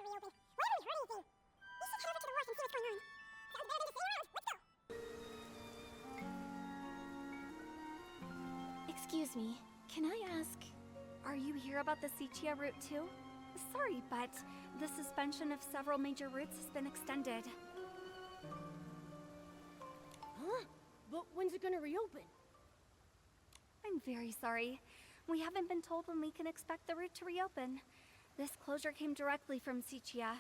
route to reopen. Why haven't we heard anything? You should head over to the wharf and see what's going on. Sounds better than just sitting around. Let's go! Excuse me, can I ask, are you here about the Sichia route too? Sorry, but the suspension of several major routes has been extended. Huh? But when's it gonna reopen? I'm very sorry. We haven't been told when we can expect the route to reopen. This closure came directly from Sichia.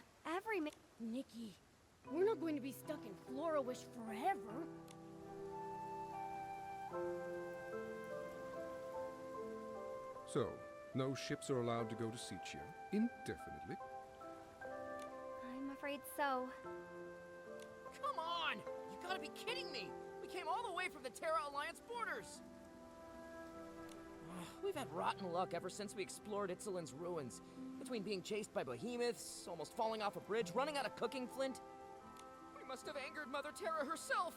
Nikki, we're not going to be stuck in Flora-Wish forever. So, no ships are allowed to go to Sichia indefinitely. I'm afraid so. Come on! You gotta be kidding me! We came all the way from the Terra Alliance borders! We've had rotten luck ever since we explored Itzelin's ruins. Between being chased by behemoths, almost falling off a bridge, running out of cooking flint. We must have angered Mother Terra herself!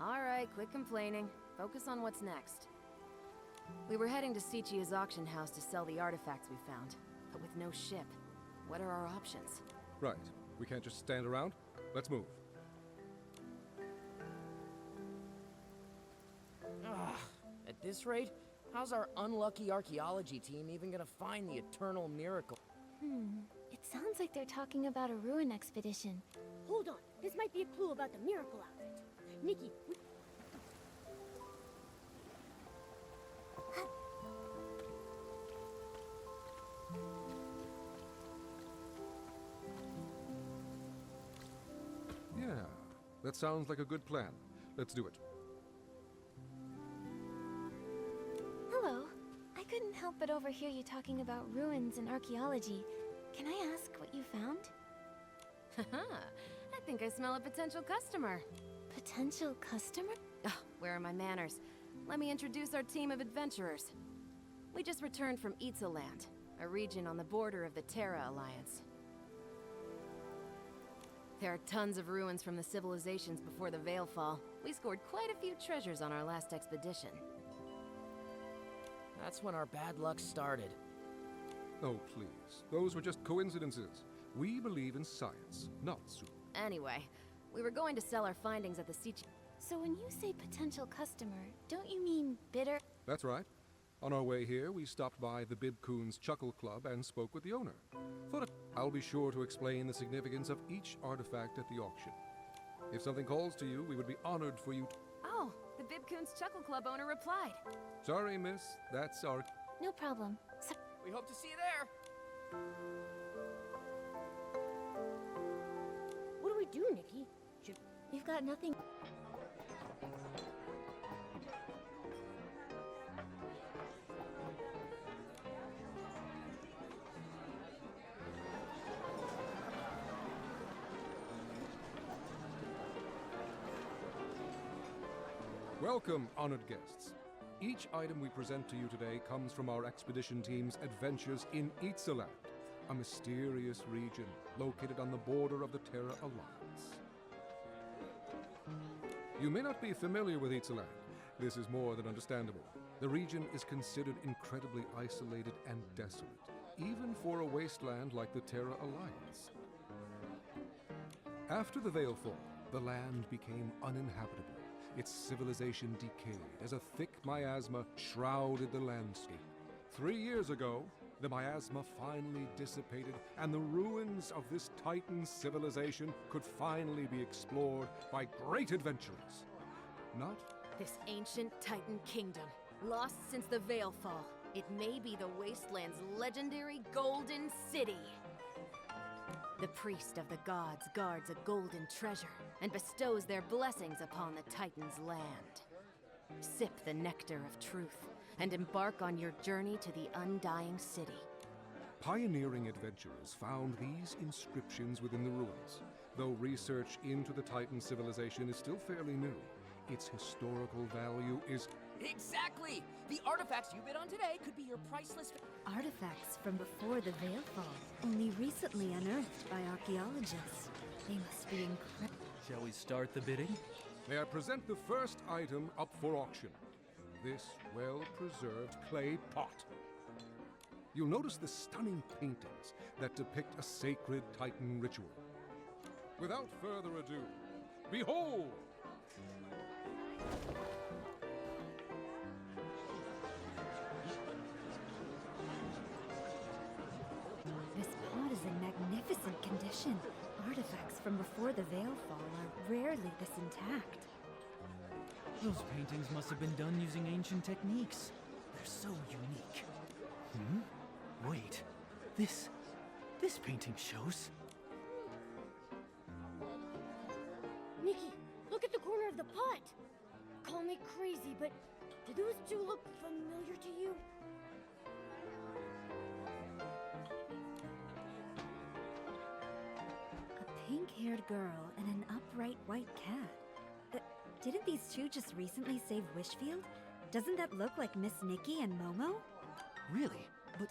Alright, quit complaining. Focus on what's next. We were heading to Sichia's auction house to sell the artifacts we found, but with no ship. What are our options? Right. We can't just stand around. Let's move. At this rate, how's our unlucky archaeology team even gonna find the eternal miracle? It sounds like they're talking about a ruin expedition. Hold on, this might be a clue about the miracle outfit. Nikki, Yeah, that sounds like a good plan. Let's do it. Hello. I couldn't help but overhear you talking about ruins and archaeology. Can I ask what you found? Haha, I think I smell a potential customer. Potential customer? Oh, where are my manners? Let me introduce our team of adventurers. We just returned from Itzeland, a region on the border of the Terra Alliance. There are tons of ruins from the civilizations before the Veilfall. We scored quite a few treasures on our last expedition. That's when our bad luck started. Oh, please. Those were just coincidences. We believe in science, not super. Anyway, we were going to sell our findings at the Sichia. So when you say potential customer, don't you mean bidder? That's right. On our way here, we stopped by the Bibcoon's Chuckle Club and spoke with the owner. I'll be sure to explain the significance of each artifact at the auction. If something calls to you, we would be honored for you to... Oh, the Bibcoon's Chuckle Club owner replied. Sorry, miss. That's our... No problem. So We hope to see you there! what do we do, Nikki? you've got nothing. Welcome, honored guests. Each item we present to you today comes from our expedition team's adventures in Itzeland, a mysterious region located on the border of the Terra Alliance. You may not be familiar with Itzeland. This is more than understandable. The region is considered incredibly isolated and desolate, even for a wasteland like the Terra Alliance. After the Veilfall, the land became uninhabitable. Its civilization decayed as a thick miasma shrouded the landscape. 3 years ago, the miasma finally dissipated, and the ruins of this Titan civilization could finally be explored by great adventurers. Not This ancient Titan kingdom, lost since the Veilfall. It may be the Wasteland's legendary Golden City. The priest of the gods guards a golden treasure and bestows their blessings upon the Titan's land. Sip the nectar of truth and embark on your journey to the undying city. pioneering adventurers found these inscriptions within the ruins. Though research into the Titan civilization is still fairly new, its historical value is... Exactly! The artifacts you bid on today could be your priceless... Artifacts from before the Veilfall, only recently unearthed by archaeologists. They must be incredible. Shall we start the bidding? May I present the first item up for auction? This well-preserved clay pot. You'll notice the stunning paintings, that depict a sacred Titan ritual. Without further ado, behold! This pod is in magnificent condition. Artifacts from before the Veilfall are rarely this intact. Those paintings must have been done using ancient techniques. They're so unique. Wait, this painting shows. Nikki, look at the corner of the pot! Call me crazy, but do those two look familiar to you? A pink-haired girl and an upright white cat. Didn't these two just recently save Wishfield? Doesn't that look like Miss Nikki and Momo? Really? But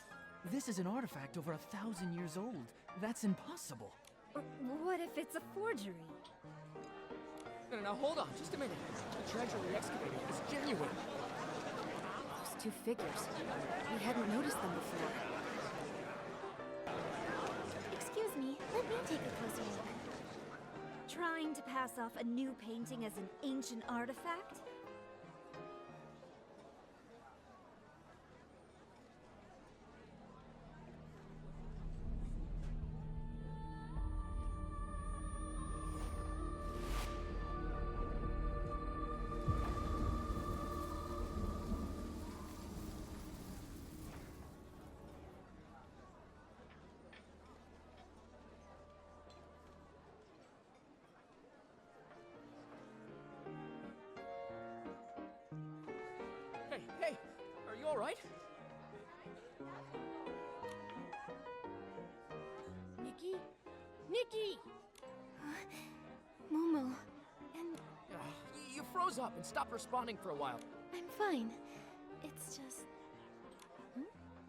this is an artifact over 1,000 years old. That's impossible. What if it's a forgery? No, hold on, just a minute. The treasure we excavated is genuine. Those two figures. We hadn't noticed them before. Excuse me, let me take a closer look. Trying to pass off a new painting as an ancient artifact? Hey, are you alright? Nikki? Nikki! Momo, and You froze up and stopped responding for a while. I'm fine. It's just...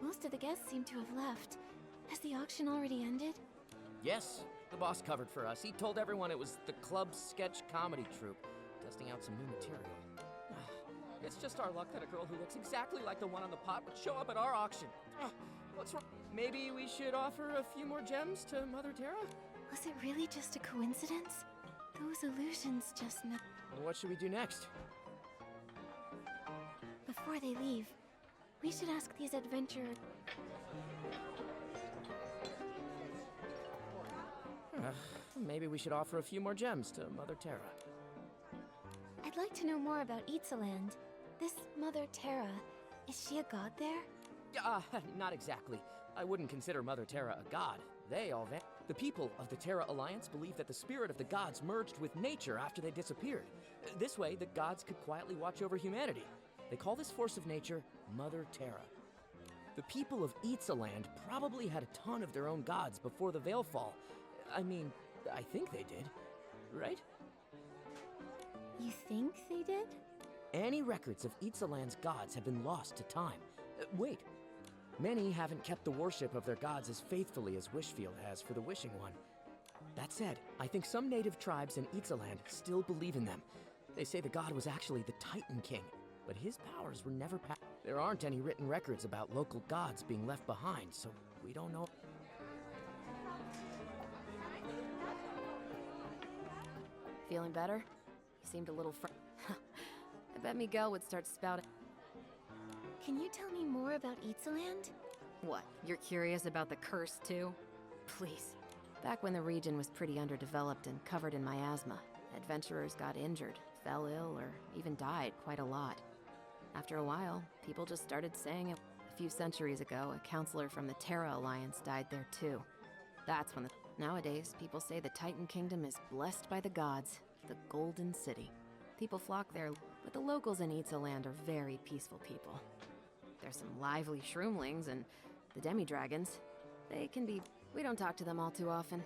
Most of the guests seem to have left. Has the auction already ended? Yes, the boss covered for us. He told everyone it was the club's sketch comedy troupe, testing out some new material. It's just our luck that a girl who looks exactly like the one on the pot would show up at our auction. What's wrong? Maybe we should offer a few more gems to Mother Terra? Was it really just a coincidence? Those illusions just What should we do next? Before they leave, we should ask these adventurers. Maybe we should offer a few more gems to Mother Terra. I'd like to know more about Itzaland. This Mother Terra, is she a god there? Not exactly. I wouldn't consider Mother Terra a god. They all The people of the Terra Alliance believe that the spirit of the gods merged with nature after they disappeared. This way, the gods could quietly watch over humanity. They call this force of nature Mother Terra. The people of Itzaland probably had a ton of their own gods before the Veilfall. I mean, I think they did, right? You think they did? Any records of Itzaland's gods have been lost to time. Wait, many haven't kept the worship of their gods as faithfully as Wishfield has for the Wishing One. That said, I think some native tribes in Itzaland still believe in them. They say the god was actually the Titan King, but his powers were never passed. There aren't any written records about local gods being left behind, so we don't know. Feeling better? You seemed a little I bet Miguel would start spouting. Can you tell me more about Itzaland? What, you're curious about the curse too? Please. Back when the region was pretty underdeveloped and covered in miasma, adventurers got injured, fell ill, or even died quite a lot. After a while, people just started saying it. A few centuries ago, a counselor from the Terra Alliance died there too. That's when Nowadays, people say the Titan Kingdom is blessed by the gods, the Golden City. People flock there, but the locals in Itzaland are very peaceful people. There's some lively shroomlings and the demi-dragons. They can be... We don't talk to them all too often.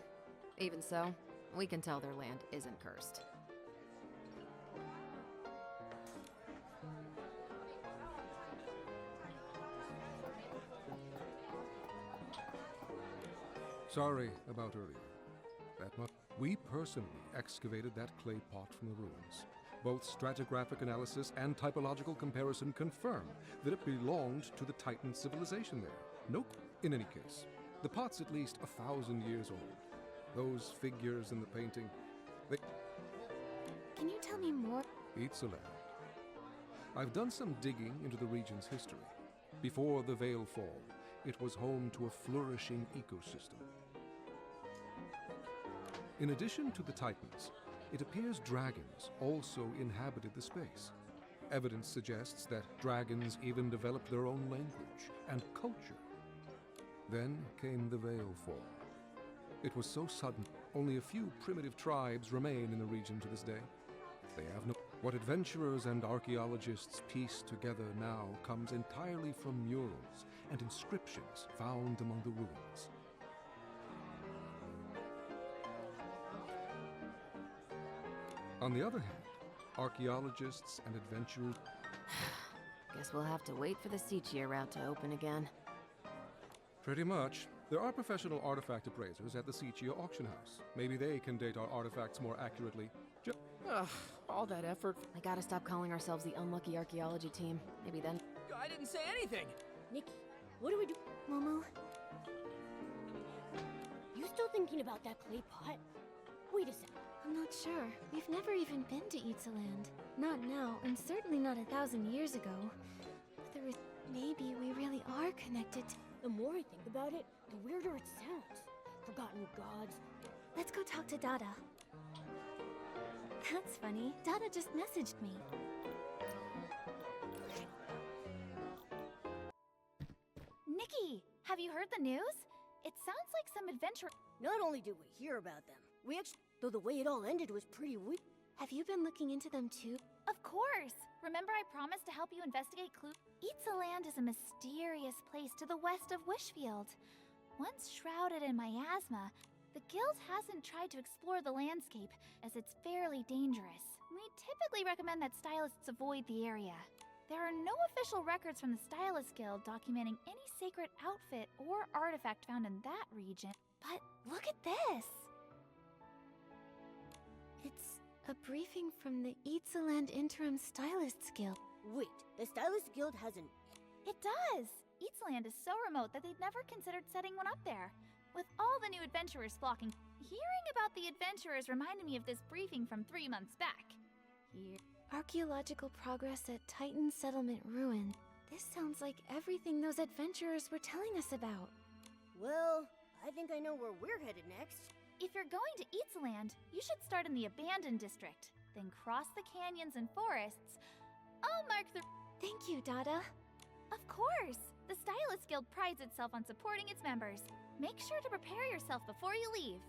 Even so, we can tell their land isn't cursed. Sorry about earlier. We personally excavated that clay pot from the ruins. Both stratigraphic analysis and typological comparison confirm that it belonged to the Titan civilization there. Nope. In any case, The pot's at least 1,000 years old. Those figures in the painting, they... Can you tell me more? Itzaland. I've done some digging into the region's history. Before the Veil Fall, it was home to a flourishing ecosystem. In addition to the Titans, it appears dragons also inhabited the space. Evidence suggests that dragons even developed their own language and culture. Then came the Veil Fall. It was so sudden, only a few primitive tribes remain in the region to this day. They have no... What adventurers and archaeologists piece together now comes entirely from murals and inscriptions found among the ruins. On the other hand, archaeologists and adventurers... Guess we'll have to wait for the Sichia route to open again. Pretty much. There are professional artifact appraisers at the Sichia auction house. Maybe they can date our artifacts more accurately. Ugh, all that effort. We gotta stop calling ourselves the unlucky archaeology team. Maybe then. I didn't say anything! Nikki, what do we do? Momo, You still thinking about that clay pot? Wait a sec. I'm not sure. We've never even been to Itzaland. Not now, and certainly not 1,000 years ago. But there is... Maybe we really are connected to... The more I think about it, the weirder it sounds. Forgotten gods. Let's go talk to Dada. That's funny. Dada just messaged me. Nikki, have you heard the news? It sounds like some adventure... Not only did we hear about them, we actually... Though the way it all ended was pretty weird. Have you been looking into them too? Of course! Remember I promised to help you investigate clues? Itzaland is a mysterious place to the west of Wishfield. Once shrouded in miasma, the guild hasn't tried to explore the landscape, as it's fairly dangerous. We typically recommend that stylists avoid the area. There are no official records from the Stylist Guild documenting any sacred outfit or artifact found in that region. But look at this! It's a briefing from the Itzaland Interim Stylists Guild. Wait, the Stylist Guild hasn't... It does! Itzaland is so remote that they'd never considered setting one up there. With all the new adventurers flocking, hearing about the adventurers reminded me of this briefing from 3 months back. Here. Archaeological progress at Titan Settlement Ruin. This sounds like everything those adventurers were telling us about. Well, I think I know where we're headed next. If you're going to Itzaland, you should start in the Abandoned District, then cross the canyons and forests. I'll mark the... Thank you, Dada. Of course! The Stylist Guild prides itself on supporting its members. Make sure to prepare yourself before you leave.